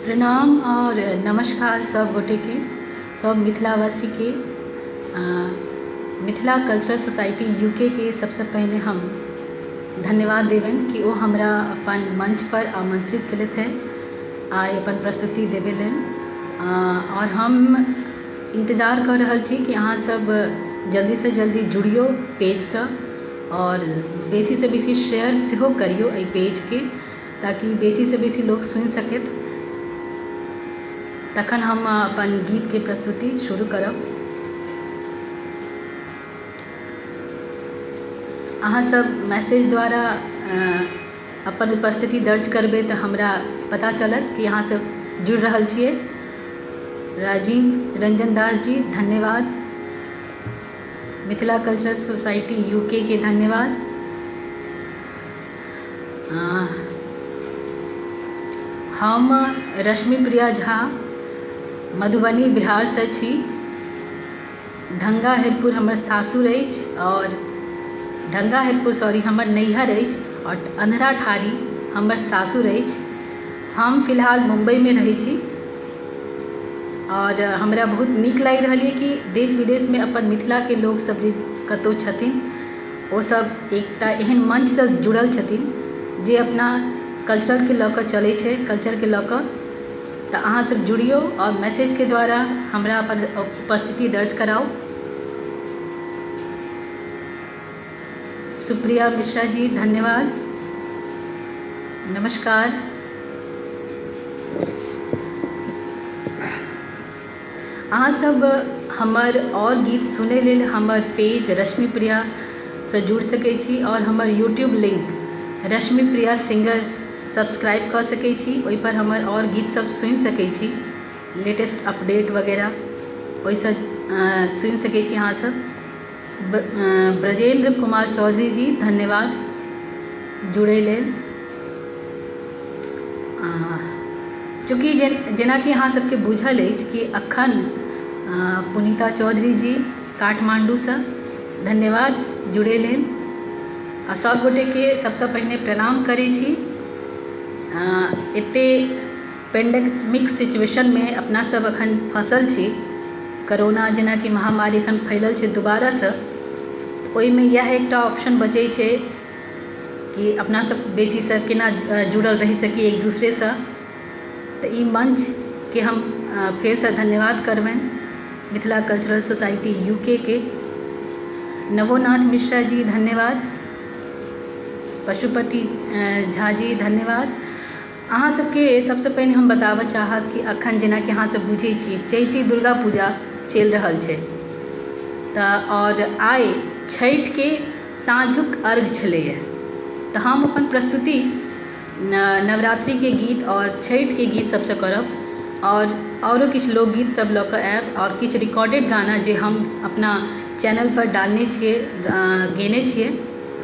प्रणाम और नमस्कार सब गोटे के, सब मिथिलावासी के। मिथिला कल्चरल सोसाइटी यूके के सबसे पहले हम धन्यवाद देवन कि वो हमरा अपन मंच पर आमंत्रित कलत है आए अपन प्रस्तुति देवे लेन। और हम इंतजार कर रहल छी कि अहाँ सब जल्दी से जल्दी जुड़ियो पेज से और बेसी से बेसी शेयर सेहो करियो एहि पेज के, ताकि बेसी से बेसी लोग सुन सकत। तखन हम अपन गीत के प्रस्तुति शुरू करब। अहाँ सब मैसेज द्वारा अपन उपस्थिति दर्ज करबे तो हमरा पता चलत कि अहाँ सब जुड़ रहल छिए। राजीव रंजन दास जी धन्यवाद। मिथिला कल्चरल सोसाइटी यूके के धन्यवाद। हम रश्मि प्रिया झा मधुबनी बिहार से छी। ढंगा हेरपुर हमर सासुर अछि और ढंगा हेरपुर हमर नैहर अछि और अन्हरा ठारी हमर सासुर अछि। हम फिलहाल मुंबई में रहै छी और हमरा बहुत नीक लागि रहल है कि देश विदेश में अपन मिथिला के लोग सब जे कतौ छथिन ओ सब एकटा एहन मंच से जुड़ल छथिन जे अपना कल्चर के लऽ कऽ चलै छै, कल्चर के लऽ कऽ। तो अहाँ सब जुड़ियो और मैसेज के द्वारा हमरा अपन उपस्थिति दर्ज कराओ। सुप्रिया मिश्रा जी धन्यवाद, नमस्कार। अहाँ सब हमर और गीत सुने लेल हमर पेज रश्मि प्रिया से जुड़ सकै छी और हमर यूट्यूब लिंक रश्मि प्रिया सिंगर सब्सक्राइब कर सकै छी। ओहि पर हमर और गीत सब सुन सकै छी, लेटेस्ट अपडेट वगैरह ओहिसँ सुन सकै छी अहाँ सब। ब्रजेंद्र कुमार चौधरी जी धन्यवाद जुड़े लेल। चूँकि जेना कि अहाँ सबके बुझल अछि कि अखन पुनीता चौधरी जी काठमांडू से धन्यवाद जुड़े लेल। आ सब गोटे के सबसे पहले प्रणाम करै छी। एते पेंडेमिक सिचुएशन में अपना सब अखन फंसल छी। कोरोना जेना कि महामारी अखन फैलल छै दोबारा से, ओहि में यह एकटा ऑप्शन बचे छै कि अपना सब बेसी से केना जुड़ल रह सकी एक दूसरे से। तो ई मंच के हम फिर से धन्यवाद करबनि मिथिला कल्चरल सोसाइटी यूके के। नवोनाथ मिश्रा जी धन्यवाद। पशुपति झा जी धन्यवाद। अहाँ सबके सबसे पहले हम बताबऽ चाहब कि अखन जेना कि अहाँ सब बुझे छी चैती दुर्गा पूजा चल रहल छै और आइ छठ के साँझुक अर्घ छलैए। तो हम अपन प्रस्तुति नवरात्रि के गीत और छठ के गीत सबसे करब और औरो किछु लोकगीत सब लऽ कऽ आयब और किछु रिकॉर्डेड गाना जे हम अपना चैनल पर डालने छिए, गेने छिए,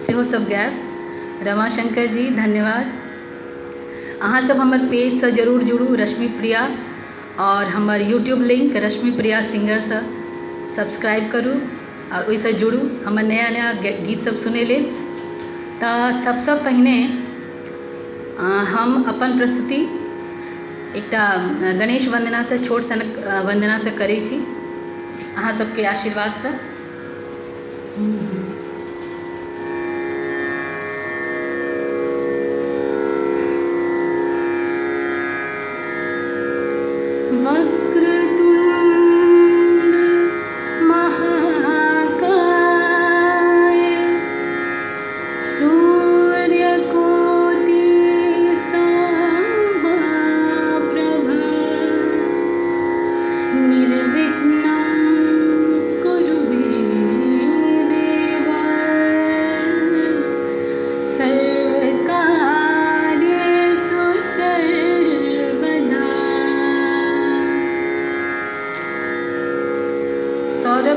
सेहो सब गायब। रमाशंकर जी धन्यवाद। अहाँ सब हमर पेज से जरूर जुड़ू रश्मि प्रिया और हमर यूट्यूब लिंक रश्मि प्रिया सिंगर से सब्सक्राइब करू और ओहिसँ जुड़ू हमर नया नया गीत सब सुने लेल। तो सबसे पहिने हम अपन प्रस्तुति एकटा गणेश वंदना से छोट सनक वंदना से करै छी अहाँ सबके आशीर्वाद से।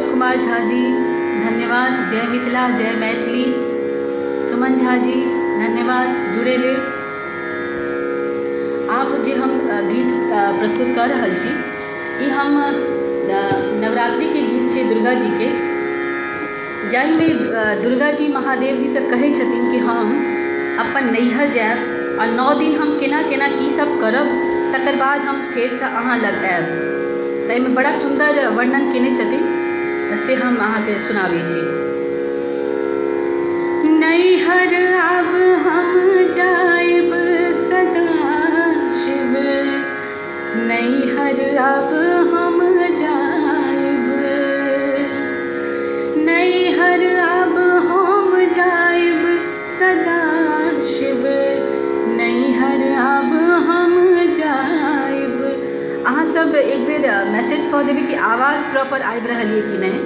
कुमार झा जी धन्यवाद। जय मिथिला जय मैथिली। सुमन झा जी धन्यवाद जुड़े ले। आप जे हम गीत प्रस्तुत कर रहल छी ई हम नवरात्रि के गीत छै दुर्गा जी के, जाहि में दुर्गा जी महादेव जी से कहै छथिन कि हम अपन नैहर जायब आ 9 दिन हम केना केना की सब करब तकर बाद हम फेरसँ अहाँ लग आयब। तऽ एहिमे बड़ा सुन्दर वर्णन केने छथिन से हम अहाँके सुनाबै छी। नैहर आब हम जायब सदा शिव, नैहर आब हम जायब, नैहर आब हम जायब सदा शिव, नैहर आब हम जायब। अहाँ सब एक बेर मैसेज कऽ देबै कि आवाज़ प्रॉपर आबि रहल यऽ कि नहि,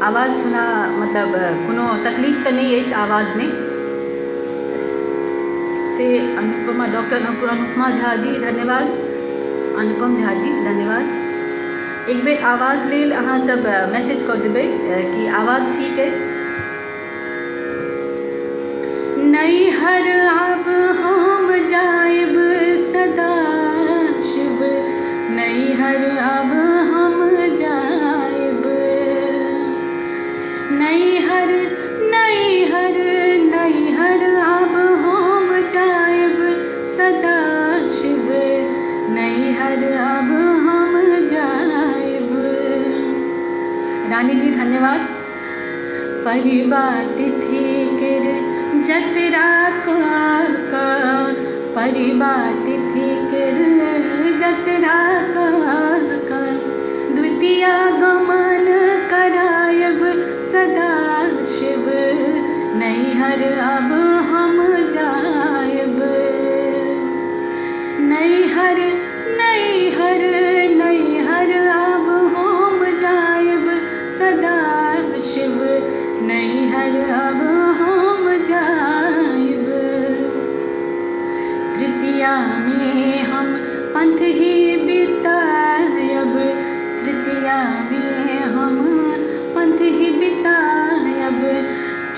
आवाज़ सुना मतलब कोनो तकलीफ तऽ नहीं अछि आवाज़ में से। अनुपमा डॉक्टर अनुपमा झा जी धन्यवाद, अनुपम झा जी धन्यवाद। एक बेर आवाज़ लेल अहाँ सब मैसेज कऽ देबै कि आवाज़ ठीक है। नैहर आब हम जायब सदा शिव, नैहर आब हम जायब, नैहर नैहर नैहर आब हम जायब सदा शिव, नैहर आब हम जायब। रानी जी धन्यवाद। परिवार तिथि केर जतरा कर, परिवार तिथि केर जतरा कर, द्वितीया गमन करायब सदा शिव, नैहर आब हम जायब, नैहर नैहर नैहर आब हम जायब सदा शिव, नैहर आब हम जायब। तृतीया में हम पंथ ही बितायब, तृतीया में हम पंथ ही बितायब,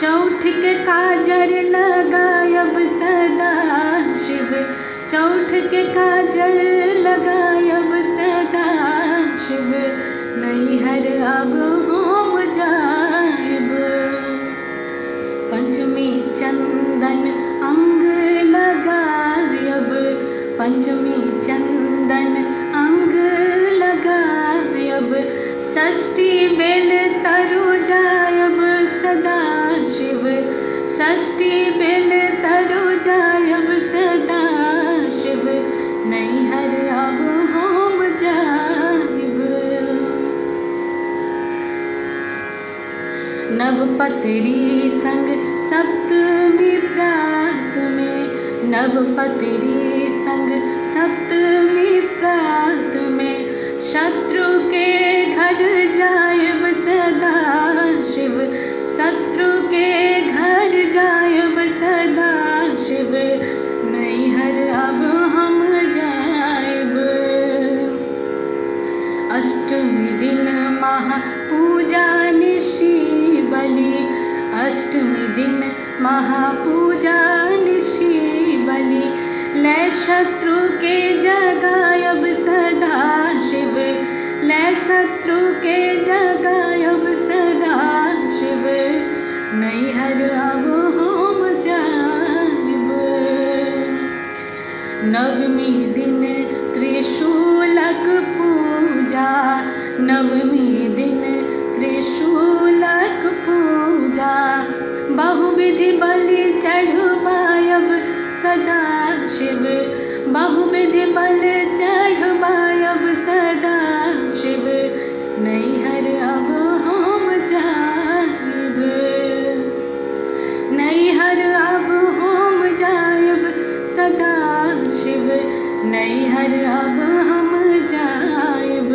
चौथ के काजर लगायब सदा शिव, चौथ के काजर लगायब सदा शिव, नैहर आब हम जायब। पंचमी चंदन अंग लगायब, पंचमी चंदन अंग लगायब, षष्ठी बेल तरु जायब सदा शिव, षष्ठी बेल तरु जायब सदा शिव, नैहर आब हम जायब। नवपतरी संग सप्तमी प्रात में, नवपतरी संग सप्तमी प्रात में, शत्रु के घर जायब सदा शिव, शत्रु के घर जायब सदा शिव, नैहर अब हम जायब। अष्टमी दिन महापूजा निशि बलि, अष्टमी दिन महापूजा निशि बलि, लै शत्रु के जगायब सदा शिव, लै शत्रु के जगायब सदा शिव, नैहर अब हम जायब। नवमी दिन त्रिशूलक पूजा, नवमी दिन त्रिशूलक पूजा, बहुविधि बलि चढ़वायब सदा शिव, बहुविधि बलि चढ़वायब सदा शिव, नैहर अब हम जायब, नैहर अब हम जायब सदा शिव, नैहर अब हम जायब।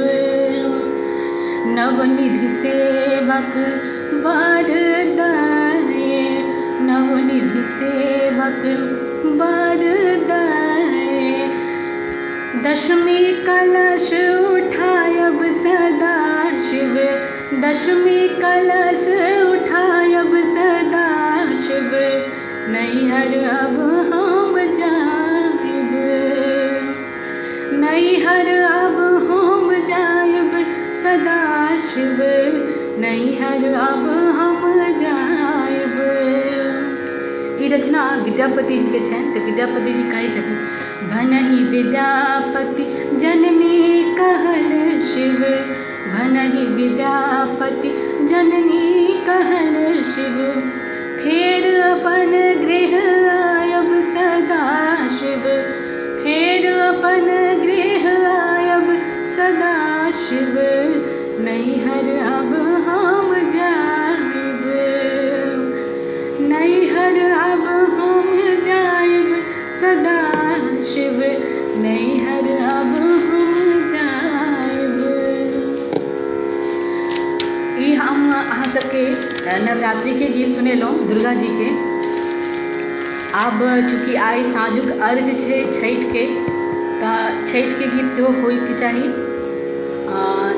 नवनिधि सेवक वरदाये, नवनिधि सेवक वरदाये, दशमी कलश उठायब सदा शिव, दशमी कलश उठायब सदा शिव, नैहर अब हम जायब, नैहर अब हम जायब सदा शिव, नैहर अब हम जायब। रचना विद्यापति जी के छनि। तऽ विद्यापति जी कहै छथिन, भनहि विद्यापति जननी कहल शिव, भनहि विद्यापति जननी कहल शिव, फेर अपन गृह आयब सदा शिव, फेर अपन गृह आयब सदा शिव, नैहर अब हम जाइब, नैहर अब हम जाइब सदा शिव, नैहर अब हम जाइब। ई हम अहाँ सबके नवरात्रि के गीत सुनेलहुँ दुर्गा जी के। आब चूँकि आइ साँझुक अर्घ छै छठिके, तऽ छठिके गीत सेहो होइके चाही।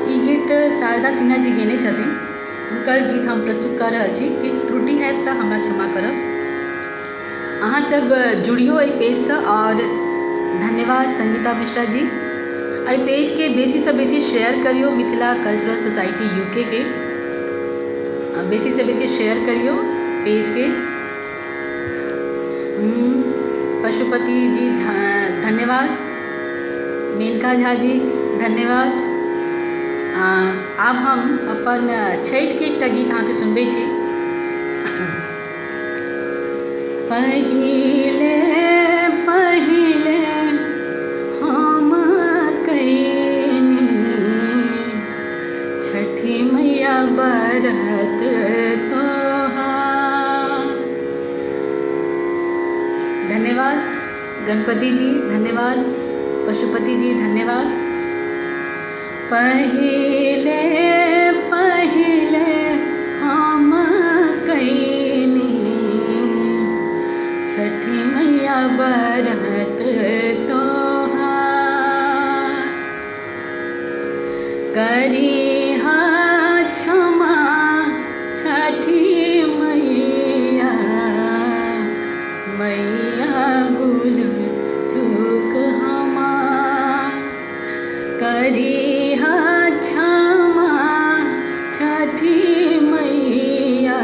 ई गीत शारदा सिन्हा जी गेने छथिन, हुनकर गीत हम प्रस्तुत कऽ रहल छी। किछु त्रुटि हैत तऽ हमरा क्षमा करब। अहाँ सब जुड़ियो एहि पेजसँ, और धन्यवाद संगीता मिश्रा जी। एहि पेजके बेसीसँ बेसी शेयर करियो, मिथिला कल्चरल सोसाइटी यूके के बेसीसँ बेसी शेयर करियो पेजके। पशुपति जी धन्यवाद, मेनका झा जी धन्यवाद। आब हम अपन छठिके एकटा गीत अहाँके सुनबै छी। पहिले पहिले हम कइनी छठी मैया बरत तोहार। धन्यवाद गणपति जी, धन्यवाद पशुपति जी, धन्यवाद। पहिले पहिले हम कइनी छठी मैया बरत तोहार, करिहा क्षमा छठी मैया, मैया भूल चूक हमार, करिहा क्षमा छठी मैया,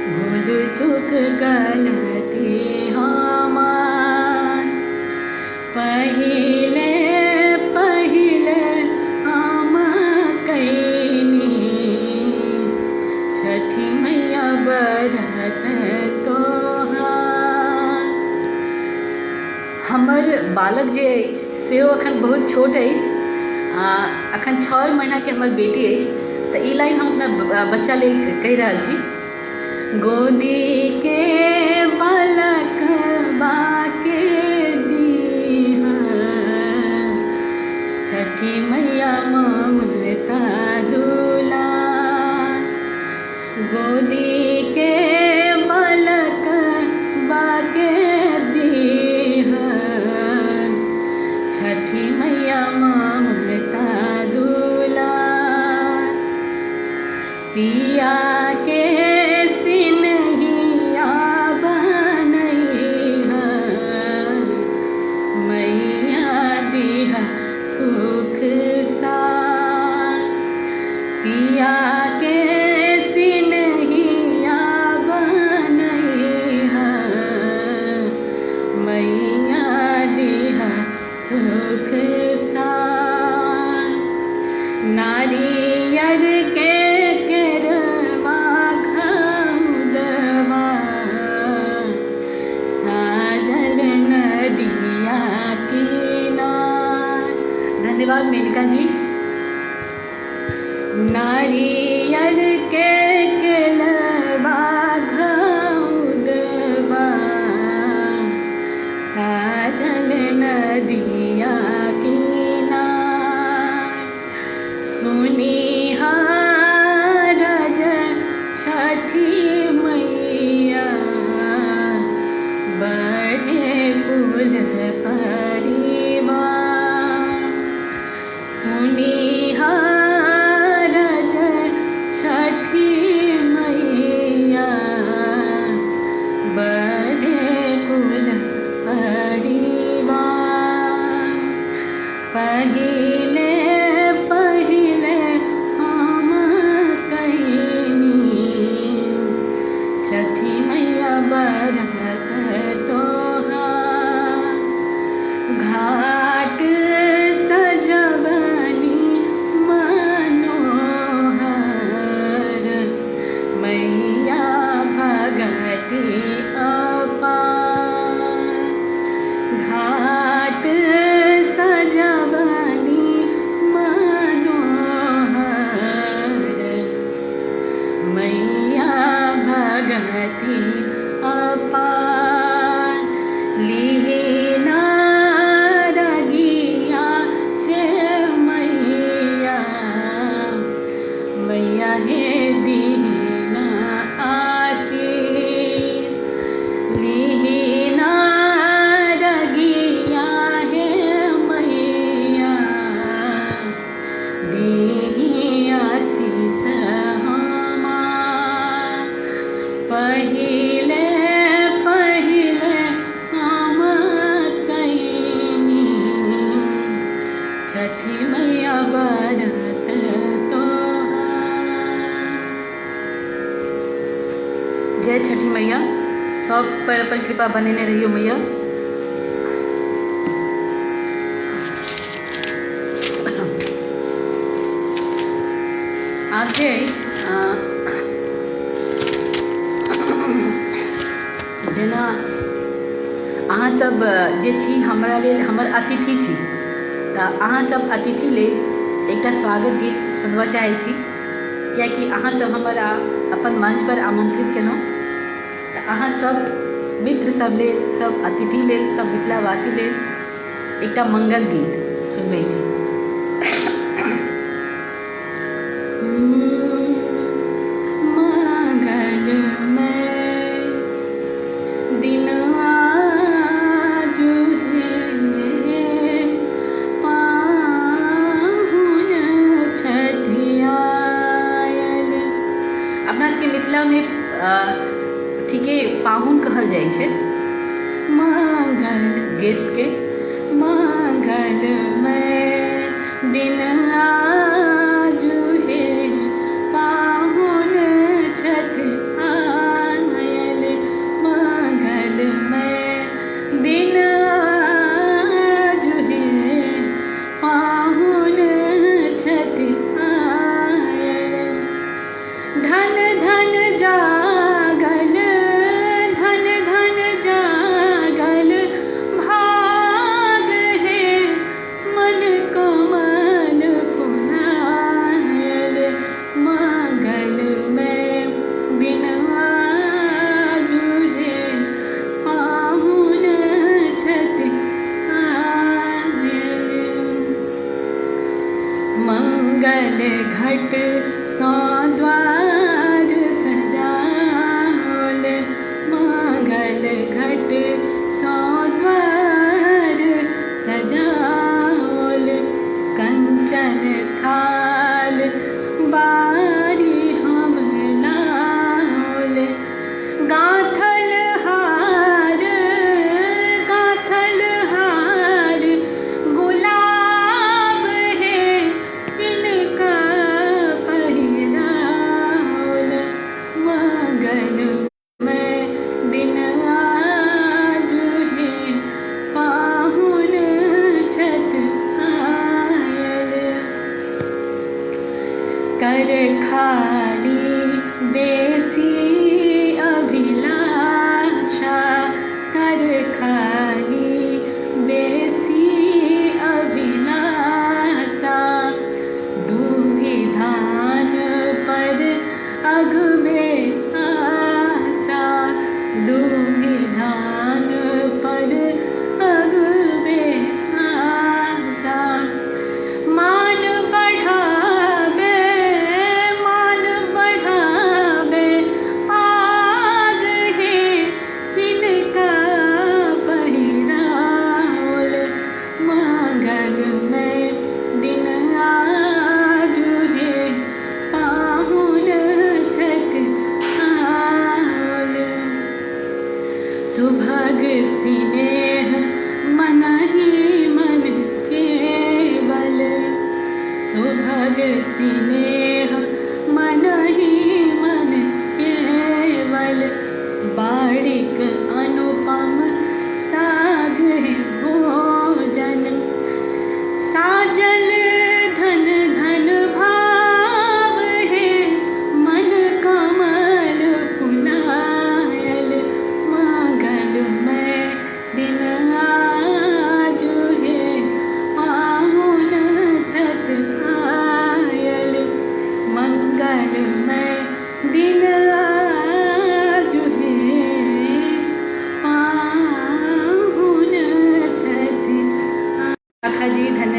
भूल चूक गलती हमार। पहिले पहिले हम कइनी छठी मैया बरत तोहार। हमर बालक जे अछि सेहो अखन बहुत छोट अछि, अखन 6 महीनाके हमर बेटी अछि। तऽ ई लाइन हम अपना बच्चा लेल कहि रहल छी। गोदी के बालक बाके दीहा, छठी मैया ममता दुलार, गोदी के बालक बाके दीहा, छठी मैया ममता दुलार। पिया के सिनहिया बनैहा, मैया दिहा सुख सार, पिया के सिनहिया बनैहा, मैया दिहा सुख सार। नारियर के केरवा घउदवा, साजल नदिया किनार। धन्यवाद मेनका जी। नारियर के केरवा घउदवा, साजल नदिया किनार। सुनिहा रज छठी मैया, बढ़े कुल परिवार। सुनिहा रज छठी मैया, बढ़े कुल परिवार। पहिले पहिले हम कइनी छठी मैया लीना रगिया हे मैया, मैया हे दीना आशीष। लीना रगिया हे मैया, दी आशीष हमार। पहिले पहिले हम कईनी छठी मैया बरत तोहार। जय छठी मैया, सब पर अपन कृपा बनेने रहियो मैया। आगे जेना अहाँ सब जे छी हमरा लेल हमर अतिथि छी, तऽ अहाँ सब अतिथि लेल एकटा स्वागत गीत सुनबऽ चाहै छी, कियाकि अहाँ सब हमरा अपन मंच पर आमंत्रित केलहुँ। तऽ अहाँ सब मित्र सब लेल, सब अतिथि लेल, सब मिथिलावासी लेल एकटा मंगल गीत सुनबै छी। दिन आजु हे पाहुन छठि आयल। अपना सबके मिथिलामे ठीके पाहुन कहल जाइ छै, मंगल गेस्ट के। मंगलमय दिन आजु हे पाहुन छठि आयल। मंगलमय दिन आजु हे पाहुन छठि आयल। धन धन जागल, धन धन जागल भाग हे मन कमल फुलायल। मंगलमय दिन आजु हे पाहुन छठि आयल। मंगल घट सँ द्वार सजाओल। मंगल घट सँ द्वार सजाओल। कंचन थाल बारी हम लाओल। गाथल हार, गाथल हार गुलाब हे इनका पहिराओल। मंगलमय दिन आजु हे पाहुन छठि आयल। कर खाली बेसी अभिलाषा, कर खाली बेसी अभिलाषा। डूबी धान पर अगबे आशा, डूबी धान पर अगबे आशा। मान बढ़ावे, मान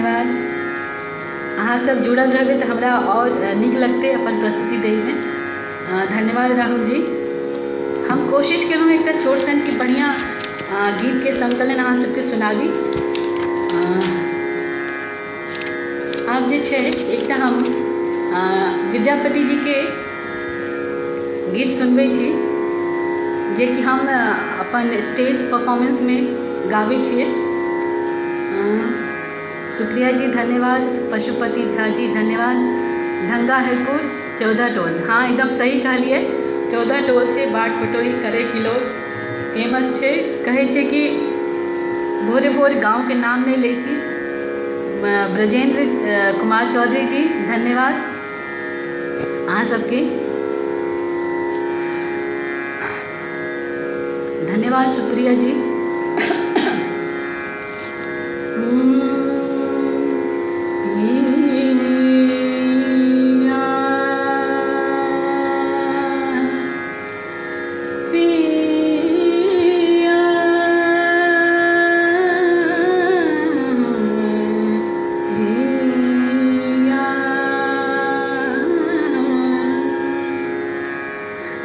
धन्यवाद। अहाँ सब जुड़ल रहबै तो हमरा और नीक लगते अपन प्रस्तुति दै में। धन्यवाद राहुल जी। हम कोशिश केलहुँ एकटा छोट सन कि बढ़िया गीत के संकलन अहाँ सबके सुनाबी। आब जे छै एकटा हम विद्यापति जी के गीत सुनबै छी जे कि हम अपन स्टेज परफॉर्मेंस में गाबै छियै। सुप्रिया जी धन्यवाद, पशुपति झा जी धन्यवाद। ढंगा हरपुर 14 टोल, हाँ एकदम सही कहलिए, 14 टोल से बाट पटोही करे कि लोग फेमस छे। कहे छे कि भोरे भोर गांव के नाम नहीं लै छी। ब्रजेंद्र कुमार चौधरी जी धन्यवाद अहाँ सबके। धन्यवाद सुप्रिया जी।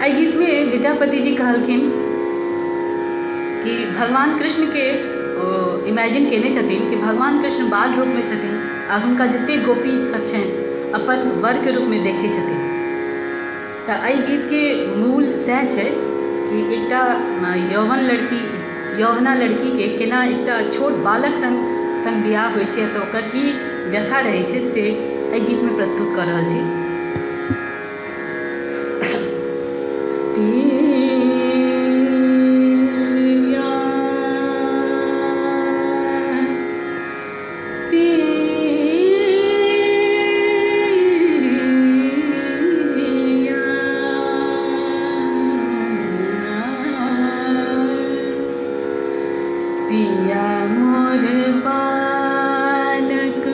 एहि गीत में विद्यापति जी कहलखिन कि भगवान कृष्ण के इमेजिन केने छथिन कि भगवान कृष्ण बाल रूप में छथिन आ हुनका जते गोपी सब छनि अपन वर के रूप में देखे छथिन। तो एहि गीत के मूल सएह छै कि एकटा यौवना लड़की के केना एकटा छोट बालक संग बियाह होइ छै तो ओकर की व्यथा रहै छै से एहि गीत में प्रस्तुत कर रहल छी। पिया मोर बालक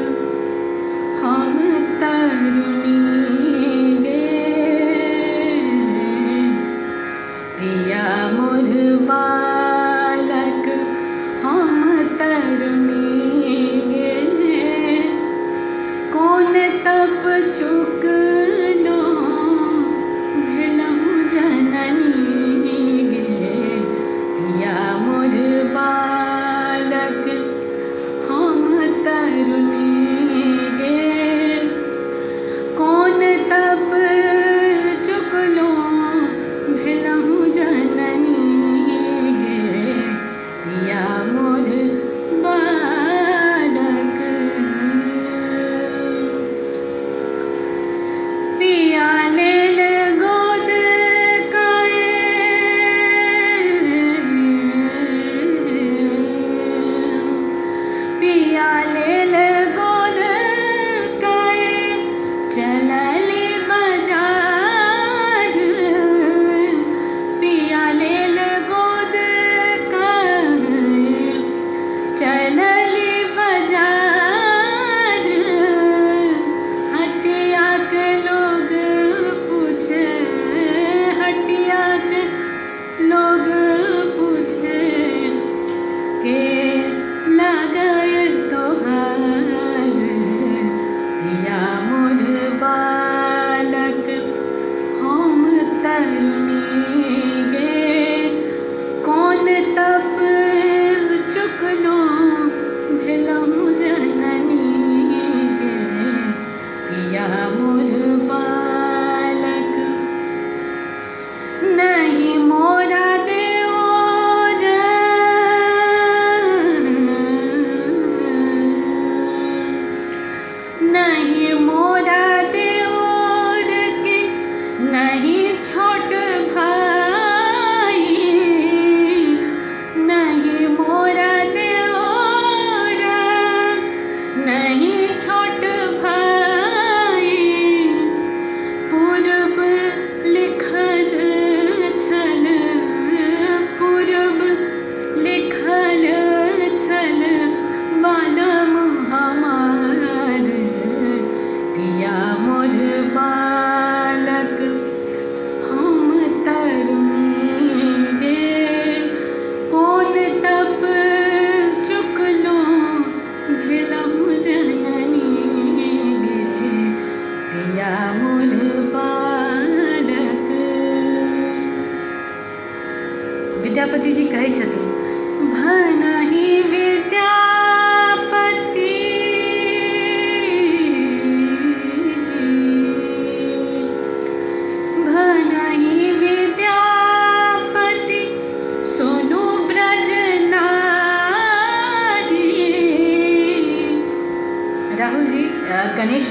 हम तरुणी गे, पिया मोर बालक हम तरुणी गे, कौन तप चुकलो भेलहुँ जननी गे, पिया मोर बालक हम तरुणी गे, कौन तप चुकलो भेलहुँ जननी गे, पिया मोर बालक, पिया लेल गोद काए, पिया लेल गोद काए चलली बाजार, पिया लेल गोद काए चलली बाजार, हटिया के लोग पूछे, हटिया के लोग पूछे के लागय तोहार, पिया मोर बालक हम तरुणी गे, कौन तप चुकलो भेलहुँ जननी गे, पिया मोर बालक, नहीं मोरा देओर,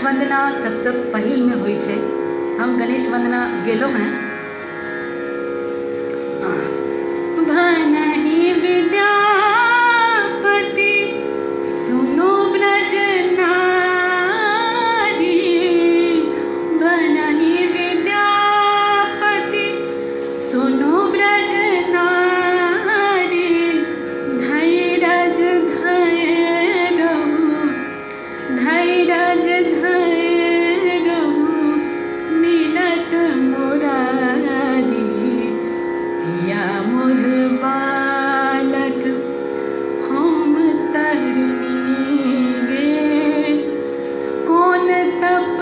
वंदना सबसे पहिल में होइ छै। हम गणेश वंदना गेलहुँ हैं। भनहि विद्यापति सुनो ब्रज नारी, भनहि विद्यापति सुनो ब्रज नारी, धैर्य रहु मिलत मुरारी, या मोर बालक हम तरनी गे, कौन तप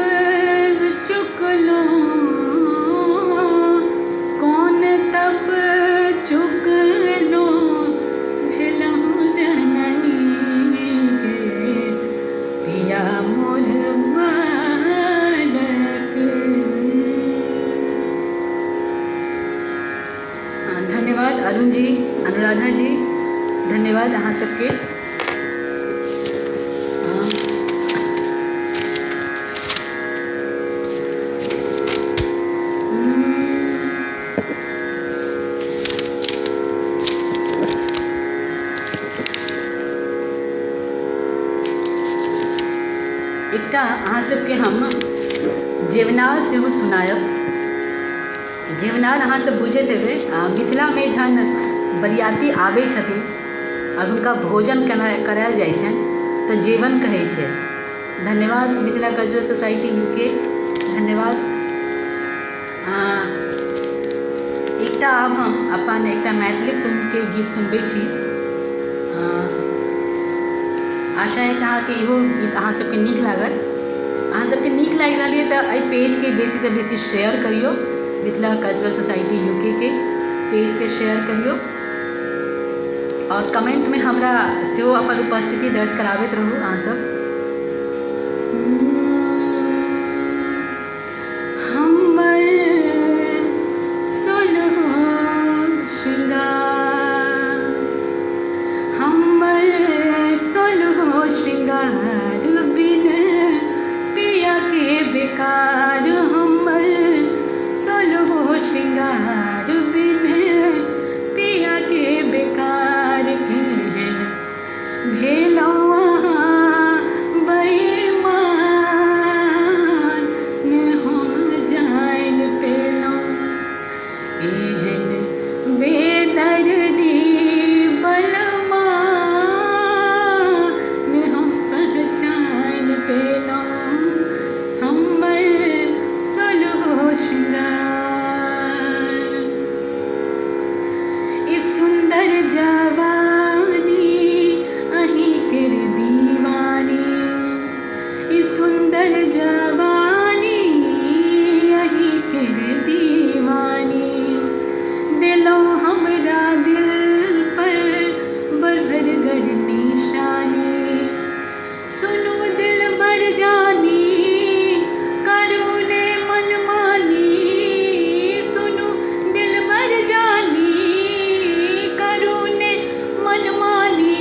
चुकलो, कौन तप चुकलो, भेलहुँ जननी गे, पिया मोर बालक। धन्यवाद अरुण जी, अनुराधा जी, धन्यवाद अहाँ सबके। एकटा अहाँ सबके हम जेवनार सेहो सुनायब। जेवनार अहाँ सब बुझैत हेबै, मिथिलामे जहन बरियाती आबै छथिन आओर हुनका भोजन करायल जाइ छनि तऽ जेवन कहै छै। धन्यवाद मिथिला कल्चरल सोसाइटी यूके, धन्यवाद। एकटा आब हम अपन एकटा मैथिली फिल्मके गीत सुनबै छी। आशा अछि अहाँके इहो गीत अहाँ सबके नीक लागत। अहाँ सबके नीक लागि रहल यऽ तऽ एहि पेजके बेसीसँ बेसी शेयर करियौ, मिथिला कल्चरल सोसाइटी यूके के पेजके शेयर करियौ और कमेंट में हमरा सेहो अपन उपस्थिति दर्ज कराबैत रहू अहाँ सब। हमर सोलहो श्रृंगार, हमर सोलहो श्रृंगार बिन पिया के बेकार, हमर सोलहो श्रृंगार बिन पिया के बेकार, केहन भेलहुँ अहाँ बेईमान, ने हम जानि पेलहुँ एहन बेदर्दी बलमा, ने हम पहचानि पेलहुँ हमर सोलहो श्रृंगार। ई सुंदर जवानी अहीं केर दीवानी, ई सुंदर जवानी अहीं केर दीवानी, देलहुँ हमरा दिल पर बरहर निशानी, सुनू दिल भर जानी करू ने मनमानी, सुनू दिल भर जानी करू ने मनमानी,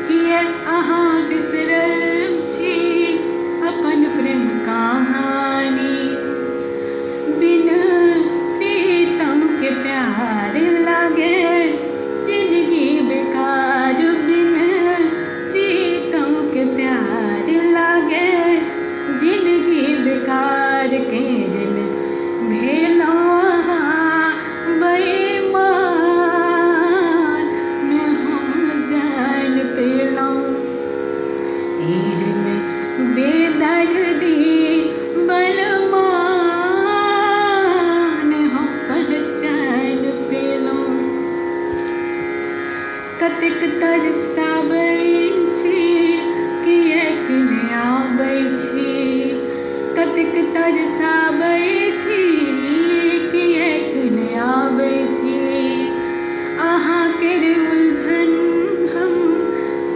किए अहाँ बिसरल छी अपन प्रेम कहानी, बिन प्रीतम के प्यार लागे जिंदगी बेकार, बिन प्रीतम के प्यार लागे जिंदगी बेकार, केहन भेलहुँ अहाँ बेईमान, ने हम जानि पेलहुँ एहन बेदर्दी बलमा, ने हम पहचानि पेलहुँ। कतेक तरसाबै छी किएक ने आबै छी, कतेक तरसाबै छी किएक ने आबै छी, अहाँ केर उलझन हम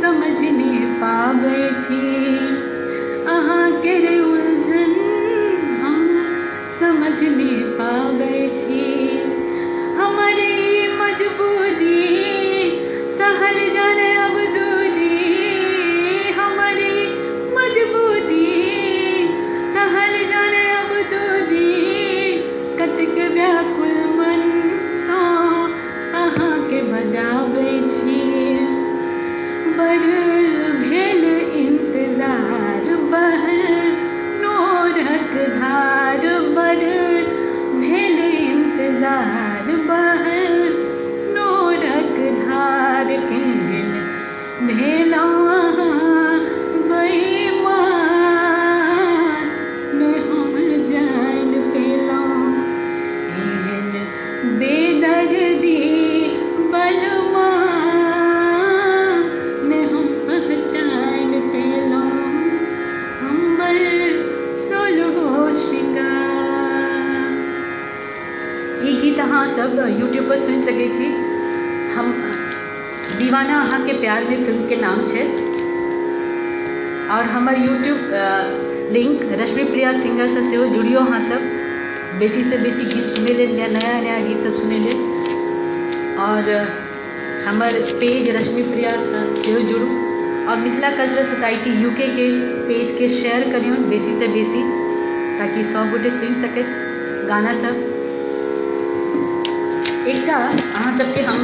समझ नहि पाबै छी, अहाँ केर उलझन हम समझ नहि पाबै छी, हमर ई मजबूरी सहल जाने अब दूरी, हमारी मजबूरी बड़ भेल इंतजार बह नोरक धार बड़ भेल इंतजार बह नोरक धार केहन भेलहुँ अहाँ बेईमान ने हम जान पेलहुँ एहन बेदर्दी बलमा ने हम पहचान पेलहुँ हमर सोलहो श्रृंगार। ई गीत अहाँ सब यूट्यूब पर सुनि सकै छी। हम दीवाना अहाँ के प्यार में फिल्म के नाम छै और हमर यूट्यूब लिंक रश्मि प्रिया सिंगर से सेहो जुड़ियो अहाँ सब बेसी से बेसी गीत सुनै लेल, नया नया गीत सब सुनै लेल। और हमर पेज रश्मि प्रिया से सेहो जुड़ू और मिथिला कल्चरल सोसाइटी यूके के पेज के शेयर करियौ बेसी से बेसी ताकि सब गोटे सुनि सकैत गाना सब। एकटा अहाँ सबके हम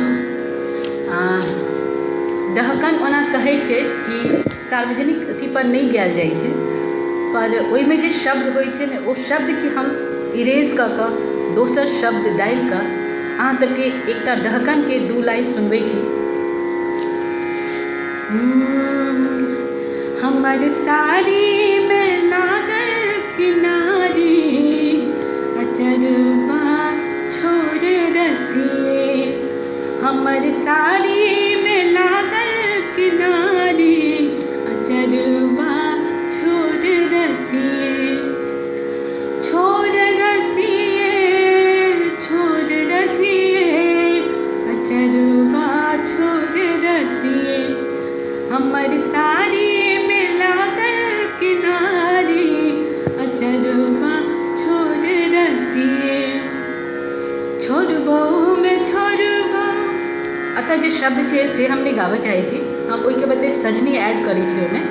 डहकन ओना कहै छै कि सार्वजनिक अथी पर नहीं गायल जाइ छै, पर ओहिमे जे शब्द होइ छै ने ओ शब्द के हम इरेज कऽ कऽ दोसर शब्द डालि कऽ अहाँ सबके एकटा डहकन के दू लाइन सुनबै छी। हमर साड़ी में लागल किनारी अचरबा छोड़ रसिए हमर साड़ी में लागल किनारी अचरबा छोड़ रसिए छोड़ रसिए छोड़ रसिए अचरबा छोड़ रसिए हमर साड़ी में लागल किनारी अचरबा छोड़ रसिए छोड़बो में छोड़बो। अतः जे शब्द छै से हम नहीं गाबऽ चाहै छी, हम ओहिके बदले सजनी ऐड करै छी ओहिमे।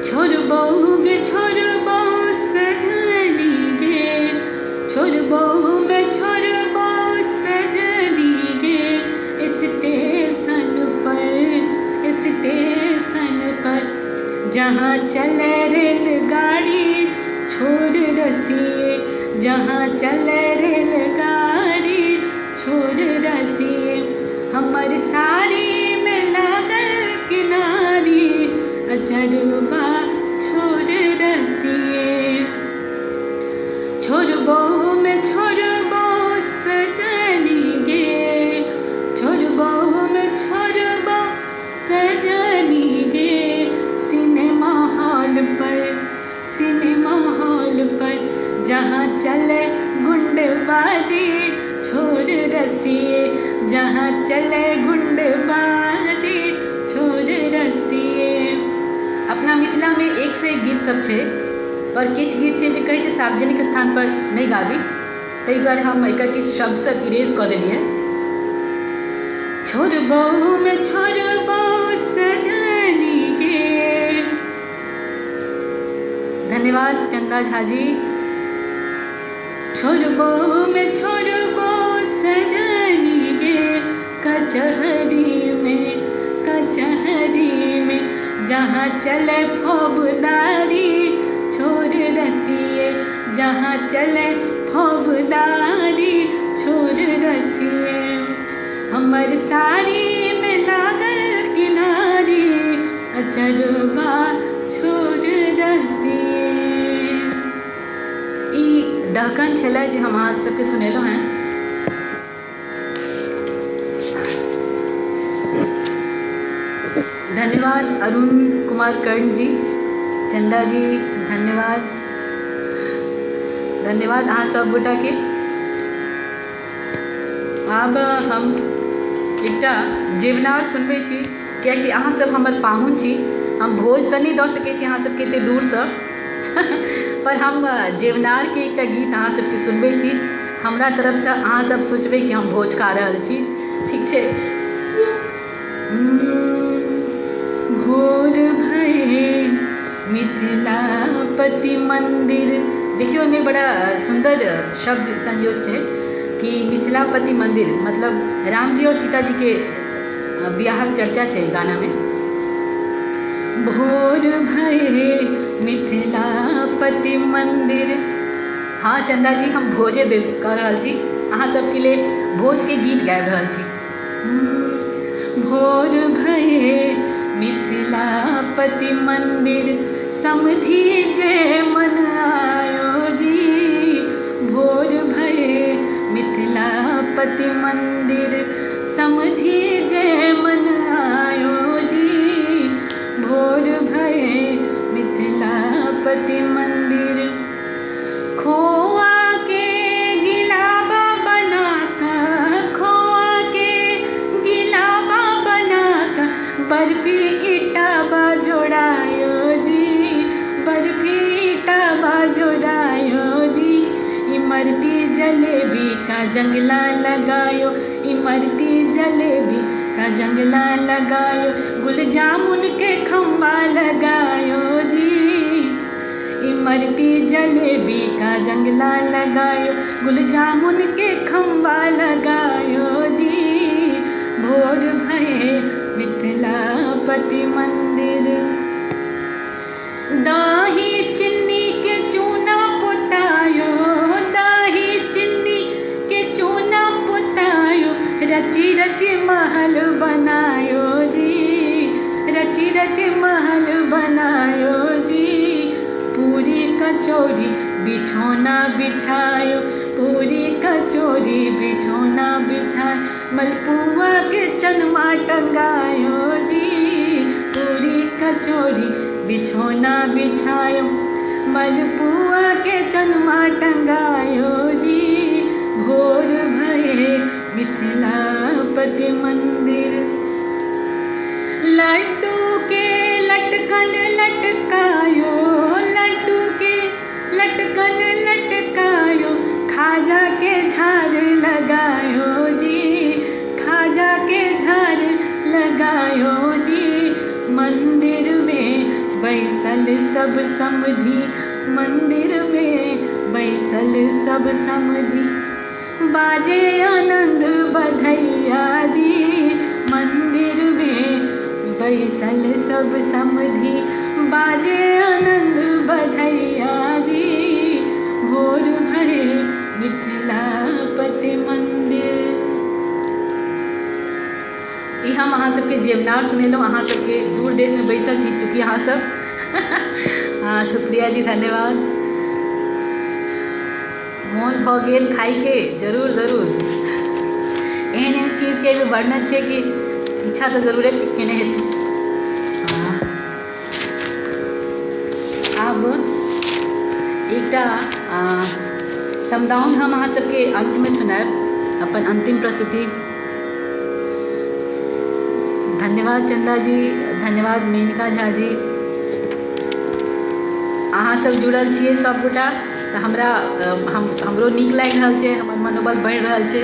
छोड़बो गे छोड़बो सजनी गे छोड़बो में छोड़बो सजनी गे स्टेशन पर जहाँ चले रेलगाड़ी छोड़ रसिए जहाँ चले रेलगाड़ी छोड़ रसिए हमर साड़ी में लागल किनारी अचरबा छोड़ रसिए छोड़बो में छोड़बो सजनी गे छोड़बो में छोड़बो सजनी गे सिनेमा हॉल पर जहाँ चले गुंडबाजी छोड़ रसिए जहाँ चले गुंडबाजी छोड़ रसिए। अपना मिथिला में एक से एक गीत सब छै, पर किछु गीत छै जे कहै छै सार्वजनिक स्थान पर नहीं गाबी, ताहि दुआरे हम एकर किछु शब्द सब इरेज कऽ देलियै। छोड़बो में छोड़बो सजनी गे। धन्यवाद चंदा झा जी। छोड़बो में छोड़बो सजनी गे कचहरी में जहाँ चले फौजदारी छोड़ रसिए जहाँ चले फौजदारी छोड़ रसिए हमर साड़ी में लागल किनारी अचरबा छोड़ रसिए। ई डहकन छलै जे हम अहाँ सबके सुनेलहुँ हैं। धन्यवाद अरुण कुमार कर्ण जी, चंदा जी, धन्यवाद अहाँ सब गोटा के। आब हम एकटा जेवनार सुनबै छी, कियाकि अहाँ सब हमर पाहुन छी। हम भोज तऽ नहीं दऽ सकै छी अहाँ सबके एते दूरसँ पर हम जेवनार के एकटा गीत अहाँ सबके सुनबै छी। हमरा तरफसँ अहाँ सब सोचबै कि हम भोज खा रहल छी, ठीक छै। भोर भये मिथिलापति मंदिर, देखियो ओहिमे बड़ा सुंदर शब्द संयोग छै कि मिथिलापति मंदिर मतलब राम जी और सीता जी के बियाहक चर्चा छै गाना में। भोर भये मिथिलापति मंदिर। हाँ चंदा जी, हम भोजे दे कह रहल छी, अहाँ सबके लिए भोज के गीत गाबि रहल छी। भोर भये मिथिलापति मंदिर, समधि जे मन आयो जी। भोर भये मिथिलापति मंदिर, समधि जे मन आयो जी। भोर भये मिथिलापति मंदिर, खोआ के गिलावा बनाका, खोआ के गिलावा बनाका, बर्फी इटावा जोड़ायो जी। बर्फी इटावा जोड़ायो जी। इमरती जलेबी का जंगला लगायो, इमरती जलेबी का जंगला लगायो, गुल जामुन के खम्बा लगायो जी। इमरती जलेबी का जंगला लगायो, गुल जामुन के खम्बा लगायो जी। भोर भये मिथिलापति मंदिर, दाही चिन्नी के चूना पुतायो, दाही चिन्नी के चूना पुतायो, रची रची महल बनायो जी। रची रची महल बनायो जी। पूरी कचौरी बिछौना बिछायो, पूरी कचौरी बिछौना बिछायो, मलपुआ के चनमा टंगायो जी। पूरी कचौरी बिछौना बिछायो, मलपुआ के चनमा टंगायो जी। भोर भये मिथिलापति मंदिर, लड्डू के लटकन लटकायो, लड्डू के लटकन लटकायो, खाजा के झाड़ लगायो जी। खाजा के झाड़ लगायो जी। मंदिर में बैसल सब समधि, मंदिर में बैसल सब समधि, बाजे आनंद बधैया जी। मंदिर में बैसल सब समधि, बाजे आनंद बधैया जी। भोर भये मिथिलापति मंदिर। ई हम अहाँ सबके जेवनार सुनेलहुँ, अहाँ सबके दूर देश में बैसल छी चूँकि अहाँ सब हाँ शुक्रिया जी, धन्यवाद। मोन भऽ गेल खाइके, जरूर जरूर। एहन एहन चीजके वर्णन छै कि इच्छा तऽ जरूरे केने हेतै। आब एकटा समदाउन हम अहाँ सबके अंत में सुनायब, अपन अंतिम प्रस्तुति। धन्यवाद चंदा जी, धन्यवाद मेनका झा जी, अहाँ सब जुड़ल छियै सबगोटा, तऽ हमरा हमरो नीक लागि रहल छै, हमर मनोबल बढ़ि रहल छै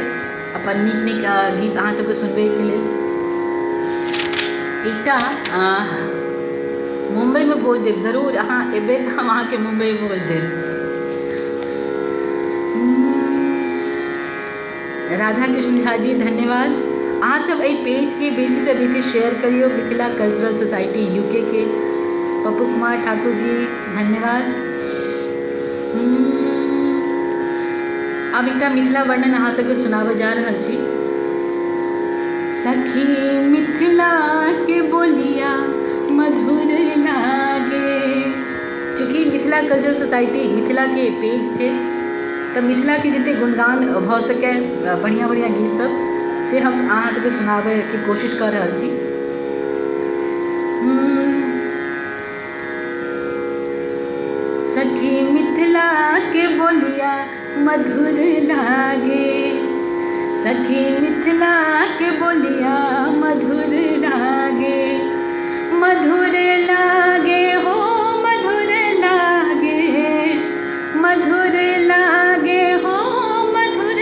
अपन नीक नीक गीत अहाँ सबके सुनबैके लेल। एकटा मुंबई में भोज देब, जरूर अहाँ एबै तऽ हम अहाँके मुंबई में भोज देब। राधा कृष्ण झा जी धन्यवाद। अहाँ सब एहि पेज के बेसी से बेसी शेयर करियो, मिथिला कल्चरल सोसाइटी यूके के। पप्पू कुमार ठाकुर जी धन्यवाद। अब एकटा मिथिला वर्णन अहाँ सबके सुनाबऽ जा रहल छी। सखी मिथिला के बोलिया मधुर लागे। चूँकि मिथिला कल्चरल सोसाइटी मिथिला के पेज छै, तऽ मिथिला के जते गुणगान भऽ सकै, बढ़िया बढ़िया गीत सब से हम अहाँ सबके सुनाबे के कोशिश कर रहल छी। सखी मिथिला के बोलिया मधुर लागे, सखी मिथिला के बोलिया मधुर लागे। मधुर लागे हो मधुर लागे, मधुर लागे हो मधुर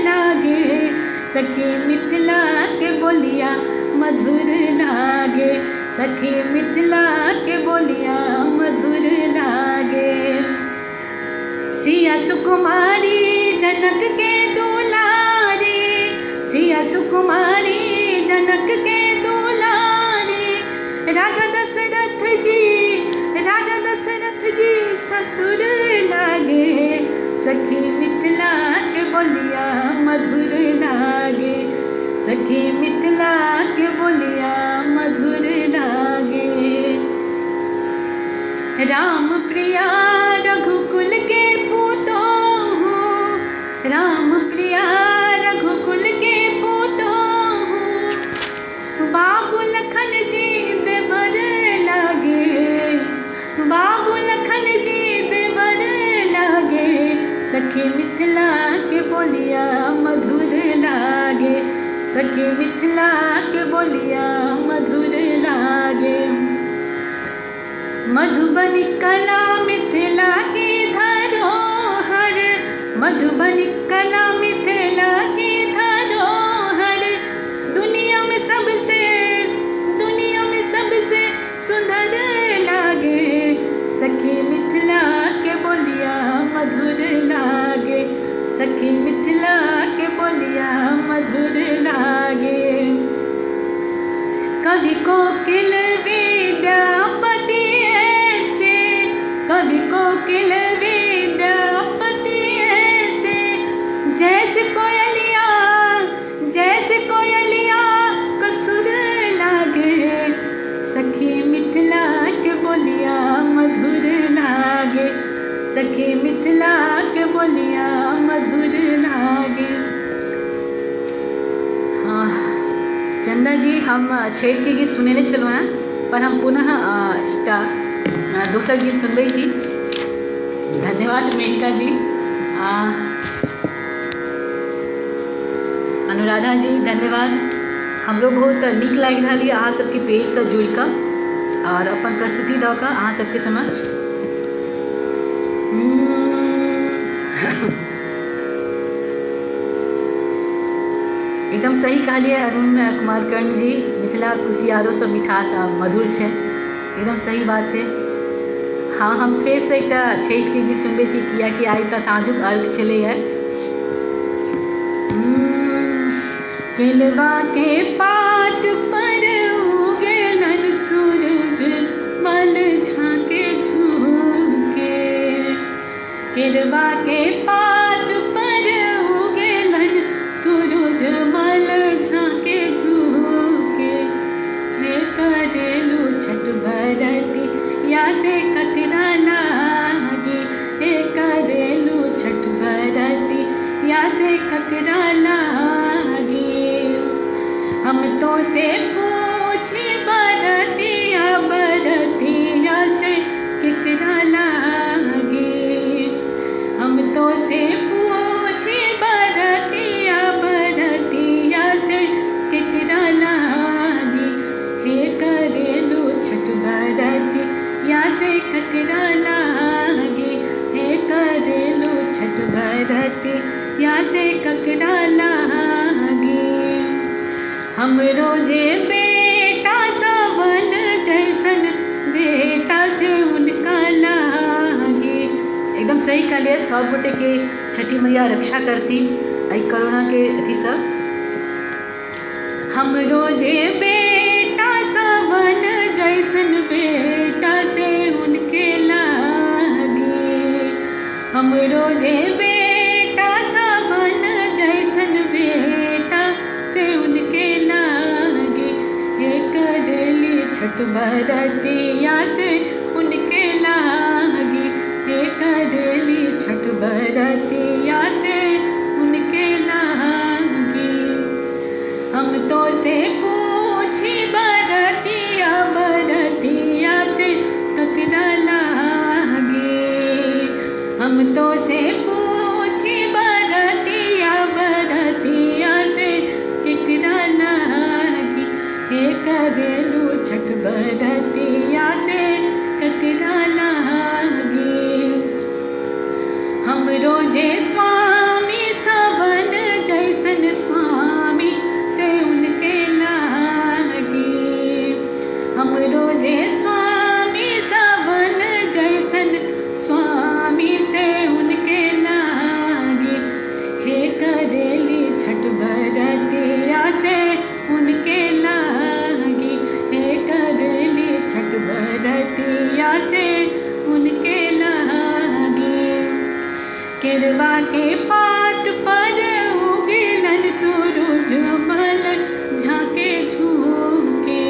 लागे। सखी मिथिला के बोलिया मधुर लागे, सखी मिथिला के बोलिया मधुर लागे। सिया सुकुमारी जनक के दुलारी, सिया सुकुमारी जनक के सुर लागे, सखी मिथिला के बोलिया मधुर लागे, सखी मिथिला के बोलिया मधुर लागे। राम प्रिया रघुकुल के पूतो हूँ, राम प्रिया रघुकुल के पूतो हूँ, बाबू लखन जी देवर लागे, बाबू लखन जी देवर लागे, सखी मिथिला के बोलिया मधुर लागे, सखी मिथिला के बोलिया मधुर लागे। मधुबनी कला मिथिला की धरोहर, मधुबनी कला मिथिला की धरोहर, दुनिया में सबसे सुंदर लागे, सखी मिथिला के बोलिया मधुर लागे, सखी मिथिला के बोलिया मधुर लागे। कवि कोकिल विद्यापति ऐसे, कवि कोकिल विद्यापति ऐसे, जैसे कोयलिया कसुर लागे, सखी मिथिला के बोलिया मधुर लागे, सखी मिथिला के बोलिया मधुर लागे। हाँ चंदा जी, हम छठि के गीत सुने नहीं छलहुँ हैं, पर हम पुनः एकटा दोसर गीत सुनबै छी। धन्यवाद मेनका जी, अनुराधा जी, धन्यवाद। हमरो बहुत नीक लागि रहल यऽ अहाँ सबके पेजसँ जुड़ि कऽ और अपन प्रस्तुति दऽ कऽ अहाँ सबके समक्ष। एकदम सही कहलिए अरुण कुमार कर्ण जी, मिथिला कुसियारो सब मिठास आ मधुर छै, एकदम सही बात छै। हाँ, हम फेर से एकटा छठि के गीत सुनबै छी, कियाकि आइ तऽ साँझुक अर्घ छलैए। केलवा के पात पर उगलन सूरज मल झाँके झुके, केलवा के पात पर उगलन सूरज मल झाँके झुके, हे करेलू छठ बरती या से ककरा लागे, हे करेलू छठ बरती या से ककरा लागे। हम तो से पूछे बरतिया से केकरा लागे, हम तो से पूछे बरतिया से केकरा लागे, हे करेलू छठ बरतिया से ककरा लागे, हे करेलू छठ बरतिया से ककरा लागे। हमरो जे बेटा सावन जैसन बेटा से उनका लागे। एकदम सही कहलिए, सब गोटे के छठी मैया रक्षा करती एहि कोरोना के अथी से। हमरो जे बेटा सावन जैसन बेटा से उनके लागे, हमरो जे बेटा सावन जैसन बेटा से उनके लागे, हे करेली छठ बरतिया से उनके लागे, हे करेली छठ बरतिया से उनके लागे। हम तो से पूछी बरतिया से ककरा लागे, हम तो से पूछी बरतिया से केकरा लागे, हे करेलू छठ बरतिया से ककरा लागे। हमरो जे स्वामी सावन जैसन स्वामी से उनके लागे, हमरो जे स्वामी सावन जैसन स्वामी से उनके लागे, हे करेली छठ बरतिया से उनके लागे, हे करेली छठ बरतिया से उनके लागे। केरवा के पात पर उगेलन सूरज मल झाके झुके।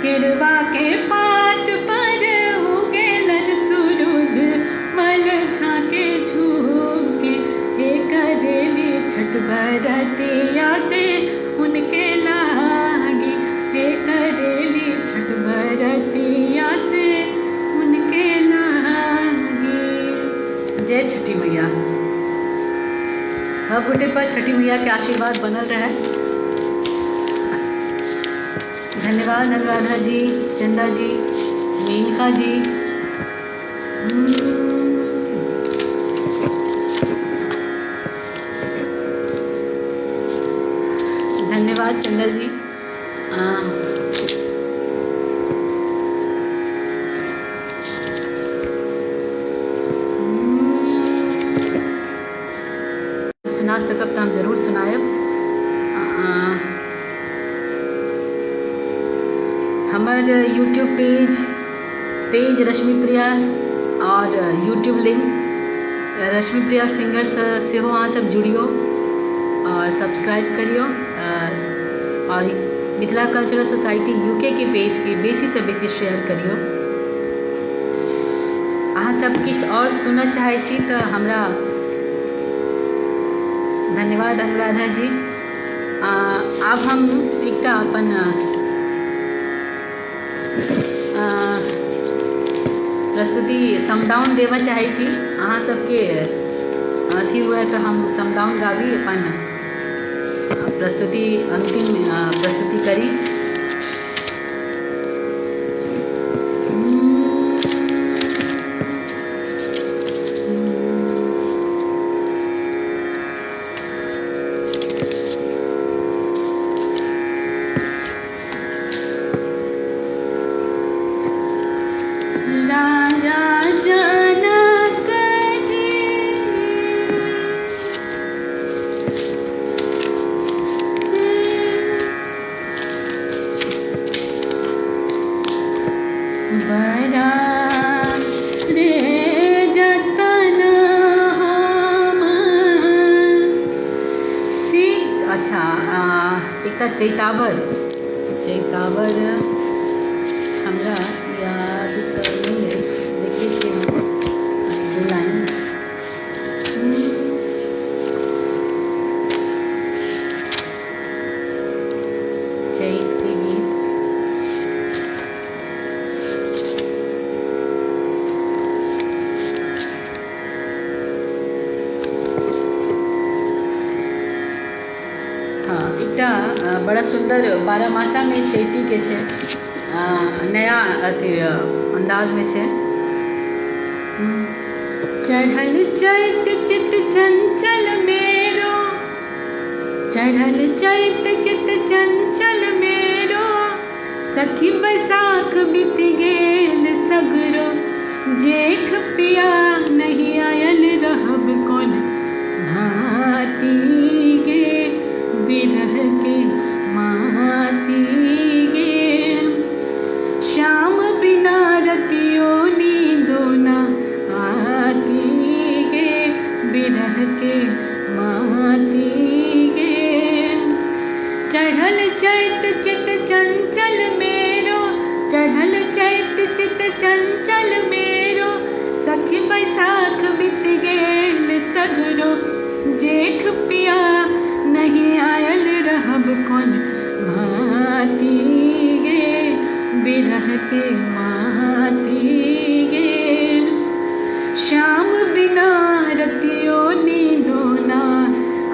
केरवा के पात पर उगेलन सूरज मल झाके झुके। हे करेली छठ बरतिया से उनके लागी। हे करेली छठ बरतिया से उनके लागी। जय छठी मैया। सब गोटे पर छठी मैया के आशीर्वाद बनल रहे। धन्यवाद अनुराधा जी, चंदा जी, मेनका जी। धन्यवाद चंदा जी। सुना सकब तो हम जरूर सुनायब। हमार यूट्यूब पेज रश्मि प्रिया और यूट्यूब लिंक रश्मि प्रिया सिंगर से हो, अहाँ सब जुड़ियो और सब्सक्राइब करियो। और मिथिला कल्चरल सोसाइटी यूके के पेज के बेसी से बेसी शेयर करियो। अहाँ सब किछु और सुनऽ चाहै छी तो हमरा। धन्यवाद अनुराधा जी। आब हम एकटा अपन प्रस्तुति समदाउन देवा चाहै छी। अहाँ सबके अथी हुए तो हम समदाउन गाबी, अपन प्रस्तुति अंतिम प्रस्तुति करी। चैतावर हमरा याद तो नहीं है, देखिए कि दो लाइन। चैत के गीत। हाँ, एकटा बड़ा सुंदर बारहमासा में चैती के छे, नया अथी अंदाज में छे। चढ़ल चैत चित चंचल मेरो, चढ़ल चैत चित चंचल मेरो। सखी बैसाख बीत गेल सगरो, जेठ पिया नहीं आयल रहब कौन भाती गे। विरह के माती गे, श्याम बिना रतियो नींदो न आती गे। विरह के माती गे। चढ़ल चैत चित चंचल मेरो, चढ़ल चैत चित चंचल मेरो। सखी बैसाख बीत गेल सगरो, जेठ पिया नहीं आयल रहब कौन भाती गे। विरह के माती गे, श्याम बिना रतियो नींदो ना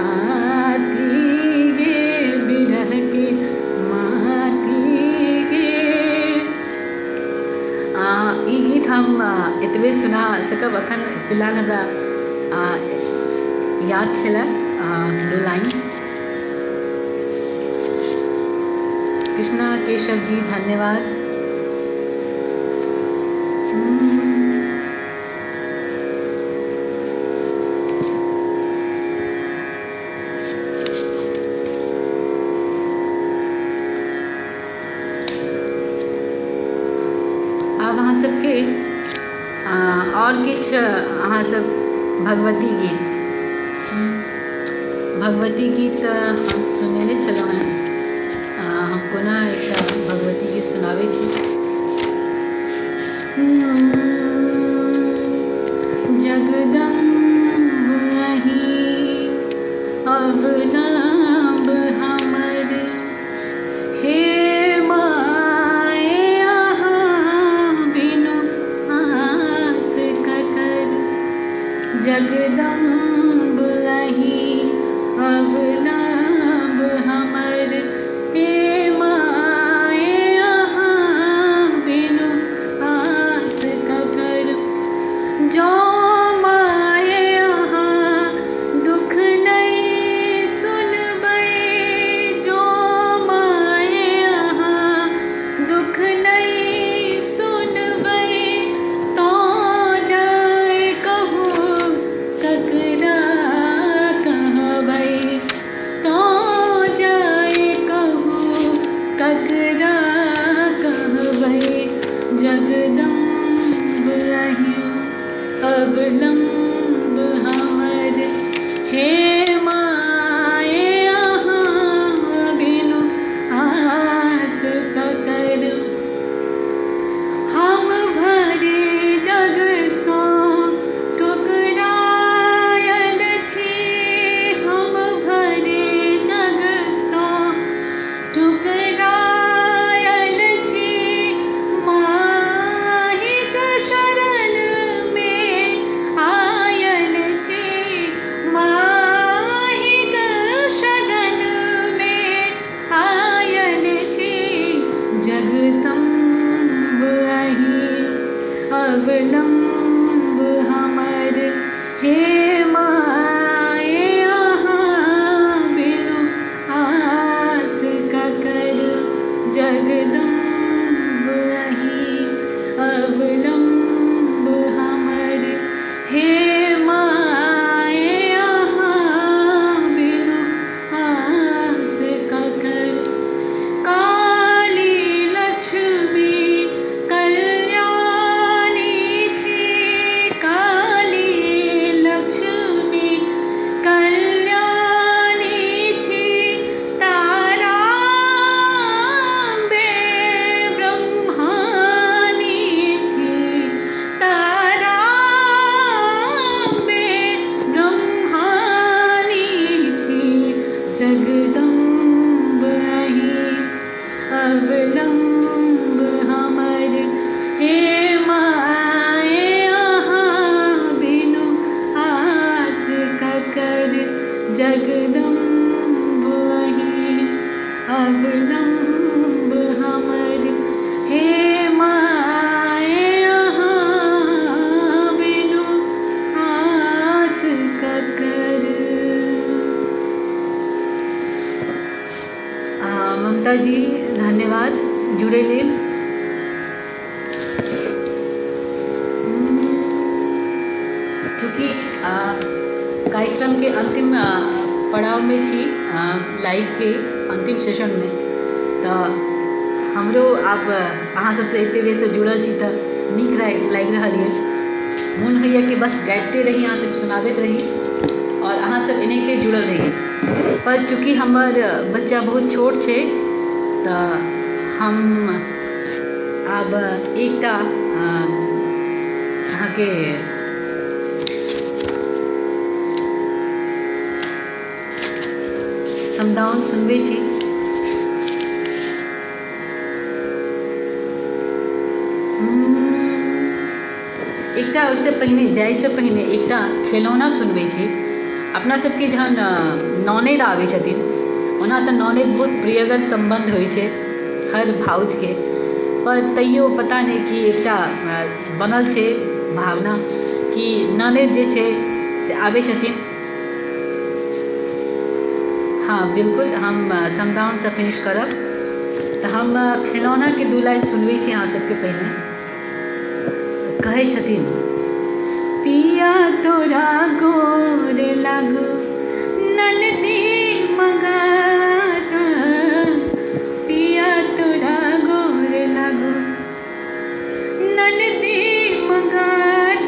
आती गे। विरह के माती गे। ई गीत हम एतबे सुना सकब। अखन फिलहाल हमरा याद छला दो लाइन। कृष्णा केशव जी धन्यवाद। अब अहाँ सबके और किछु अहाँ सब भगवती गीत। भगवती गीत हम सुनने चलो हैं। हम पुनः एक भगवती गीत सुनावे छी। जगदम्ब अही अवलंब हमर, हे माए अहाँ बिनु आस ककर। जगदम्ब अही अवलंब हमर, हे माए अहाँ बिनु आस ककर। जो माए अहाँ दुख नहीं सुनबै, जो माए अहाँ दुख नहीं सुनबै, तो जाय कहू ककरा कहबै, तो जाय कहू ककरा कहबै। जगदम्ब अही अवलंब हमर, हे माए अहाँ बिनु आस ककर। हम भरे जग सो ठुकरायल छी, हम भरे जग सो ठुकरायल छी। माहिक शरण में आयल छी, माहिक शरण में आयल छी। जगदम्ब अही अवलंब हमर, हे माए अहाँ बिनु आस ककर। जगदम्ब अही अवलंब हमर, हे माए अहाँ बिनु आस ककर। काली लक्ष्मी कल्याणी छी, काली लक्ष्मी कल्याणी छी। ताराम्बे ब्रह्माणी छी, ताराम्बे ब्रह्माणी छी। जगदम्ब अही अवलंब हमर, हे माए अहाँ बिनु आस ककर। जगदम्ब अही अवलंब हमर, हे माए अहाँ बिनु आस ककर। ममता जी धन्यवाद जुड़े लेल। चूँकि कार्यक्रम के अंतिम पड़ाव में छी, लाइव के अंतिम सेशन में, तो हमरो आब अहाँ सबसे एते देर से जुड़ल छी तो नीक लागि रहल है। मोन होइए कि बस गाइते रही, अहाँ सब सुनाबैत रही और अहाँ सब एनाहिते जुड़ल रही। पर चूँकि हमर बच्चा बहुत छोट छै तो हम आब एकटा अहाँके समदाउन सुनबै छी। एकटा ओहिसँ पहिने जाइसँ पहिने एकटा खेलौना सुनबै छी। अपना सबके जहन ननद आबै छथिन, ओना तऽ ननद बहुत प्रियगर संबंध होइ छै हर भाउजके, पर तैयो पता नहीं कि एकटा बनल छै भावना कि ननद जे छै से आबै छथिन। हाँ बिल्कुल, हम समदाउन से फिनिश करब तो हम खिलौना के 2 लाइन सुनबै छी अहाँ सबके। पहिने कहै छथिन, पिया तोरा गोर लागो ननदी मंगा द, पिया तोरा गोर लागो ननदी मंगा द,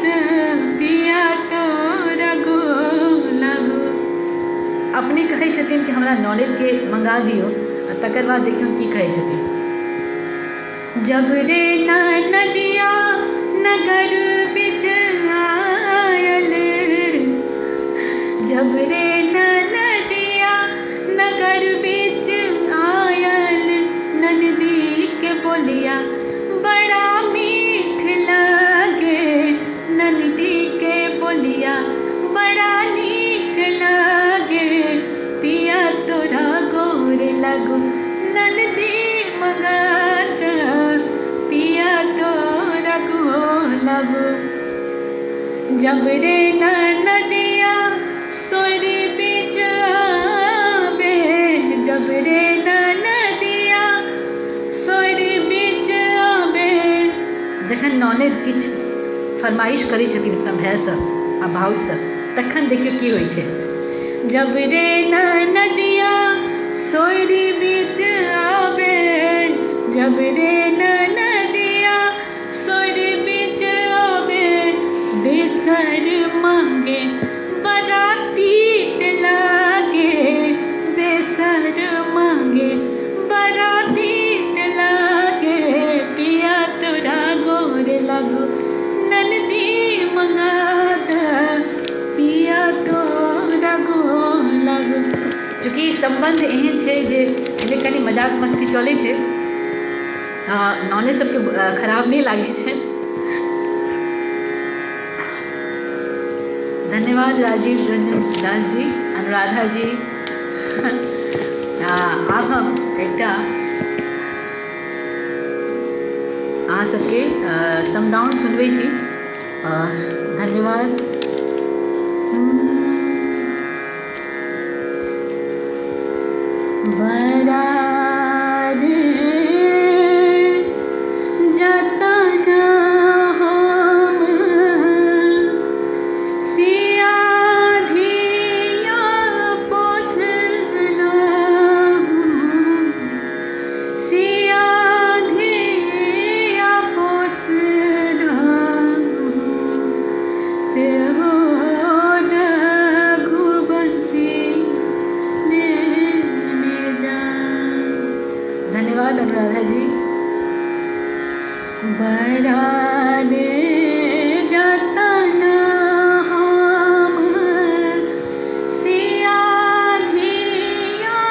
पिया तोरा हमरा नॉलेज के मंगा दियो आ तकर बाद देखियो की कहै छथिन। जब रे नदिया नगर बिच आयल, जब रे नदिया नगर बिच आयल, ननदी के बोलिया बड़ा मीठ लागे, ननदी के बोलिया बड़ा नीक लागे, पिया तोरा गोर लगो ननदी मंगाता, पिया तोरा गोर लगो। जब रे नदिया सोरी बीच आवे, जब रे नदिया सोरी बीच आवे, जखन नॉलेज किछु फरमाइश करै छथिन अपना भायसँ आ भावसँ तखन देखियौ की होइ छै। जब रे नदिया सोरी बीच आवे, जब रे नदिया सोरी बीच आवे, बेसर मांगे बराती लागे, बेसर मांगे बराती लागे, पिया तोरा गोर लगो ननदी मंगाता, पिया तोरा गोर लगो। चूँकि संबंध एहन छै जे कनि मजाक मस्ती चलै छै, नॉलेज सबके खराब नहीं लागे छै। धन्यवाद राजीव दास जी, अनुराधा जी। आब हम एकटा अहाँ सबके समदाउन सुनबै छी। धन्यवाद। बरार जतन हम सिया धिया पोसना, सिया धिया पोसना, से हो रघुवंशी धन्यवाद अनुराधा जी। बरार जतन हम सिया धिया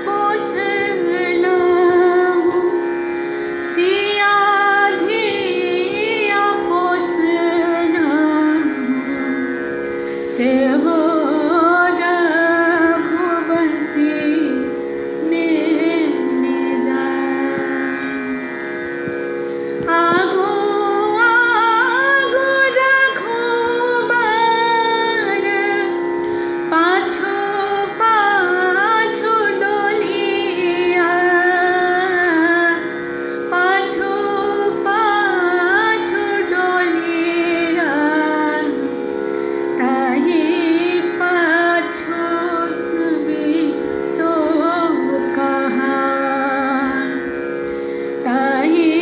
पोसना, सिया धिया पोसना, से हो रघुवंशी आगो आगो रघुबर, पाछू पाछू डोलिया, पाछू पाछू डोलिया, ताही पाछू भी सो कहा, ताही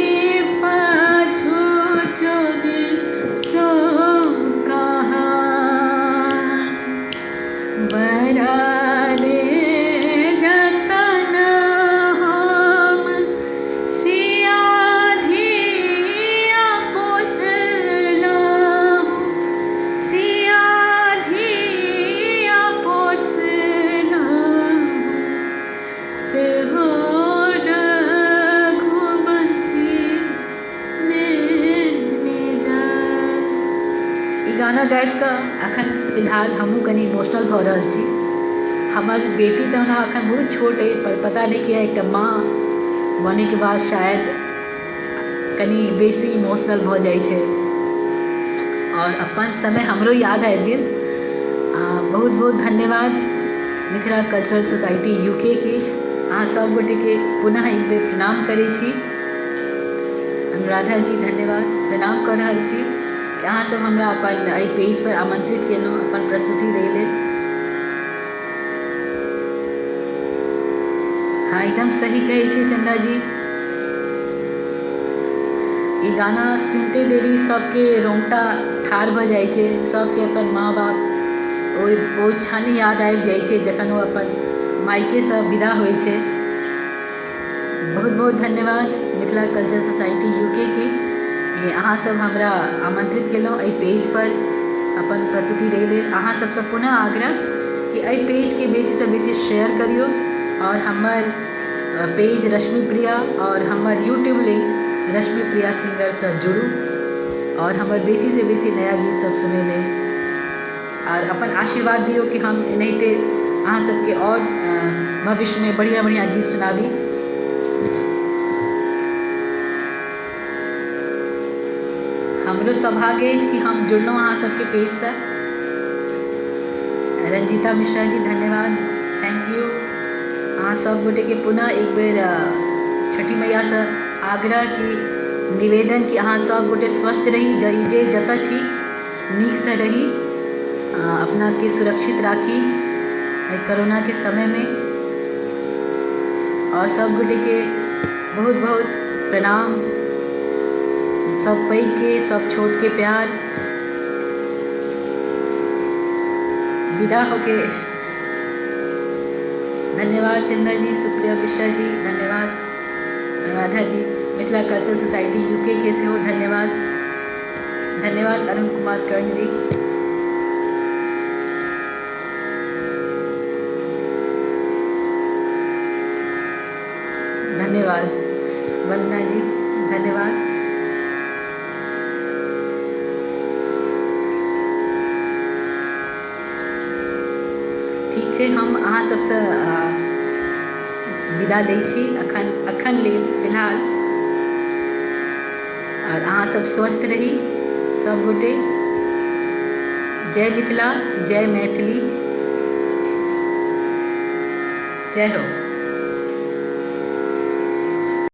बरार जतन हम सिया धिया पोसना, सिया धिया पोसना, से हो रघुवंशी ई गाना गाबि कऽ एखन फिलहाल हमहूँ कनि इमोशनल भऽ रहल छी। हमर बेटी तऽ हमरा एखन बहुत छोट अइ, पर पता नहीं किया एकटा माँ बनैके बाद शायद कनि बेसी इमोशनल भऽ जाइ छै, और अपन समय हमरो याद आबि गेल। बहुत बहुत धन्यवाद मिथिला कल्चरल सोसाइटी UK के, अहाँ सब गोटेके पुनः एक बेर प्रणाम करै छी। अनुराधा जी धन्यवाद, प्रणाम कऽ रहल छी कि अहाँ सब हमरा अपन एहि पेज पर आमंत्रित केलहुँ अपन प्रस्तुति दै लेल। हाँ एकदम सही कहै छी चंदा जी। ई गाना सुनते देरी सबके रोंगटा ठाढ़ भऽ जाइ छै, सबके अपन माँ बाप ओ क्षण याद आबि जाइ छै जखन ओ अपन मायकेसँ विदा होइ छै। बहुत बहुत धन्यवाद मिथिला कल्चर सोसाइटी यूके के, अहाँ सब हमरा आमंत्रित केलहुँ एहि पेज पर अपन प्रस्तुति दै लेल। अहाँ सबसँ पुनः आग्रह कि एहि पेजके बेसीसँ बेसी शेयर करियौ और हमर पेज रश्मि प्रिया और हमर यूट्यूब लिंक रश्मि प्रिया सिंगरसँ जुड़ू और हमर बेसीसँ बेसी नया गीत सब सुनै लेल और अपन आशीर्वाद दियौ कि हम एनाहिते अहाँ सबके और भविष्य में बढ़िया बढ़िया गीत सुनाबी। हमरो सौभाग्य अछि कि हम जुड़लहुँ अहाँ सबके पेजसँ। रंजीता मिश्रा जी धन्यवाद, थैंक यू। अहाँ सब गोटे के पुनः एक बेर छठी मैया से आग्रह की निवेदन कि अहाँ सब गोटे स्वस्थ रही, जे जतऽ छी नीक से रही, अपना के सुरक्षित राखी कोरोना के समय में। और सब गोटे के बहुत बहुत प्रणाम, सब पैघ के सब छोट के प्यार। विदा होके धन्यवाद चंदा जी, सुप्रिया मिश्रा जी धन्यवाद, अनुराधा जी मिथिला कल्चर सोसाइटी यूके के से हो धन्यवाद। धन्यवाद अरुण कुमार कर्ण जी। धन्यवाद वंदना जी धन्यवाद। ठीक छै, हम अहाँ सबसँ विदा लै छी अखन लेल फिलहाल। और अहाँ सब स्वस्थ रही सब गोटे। जय मिथिला, जय मैथिली, जय हो।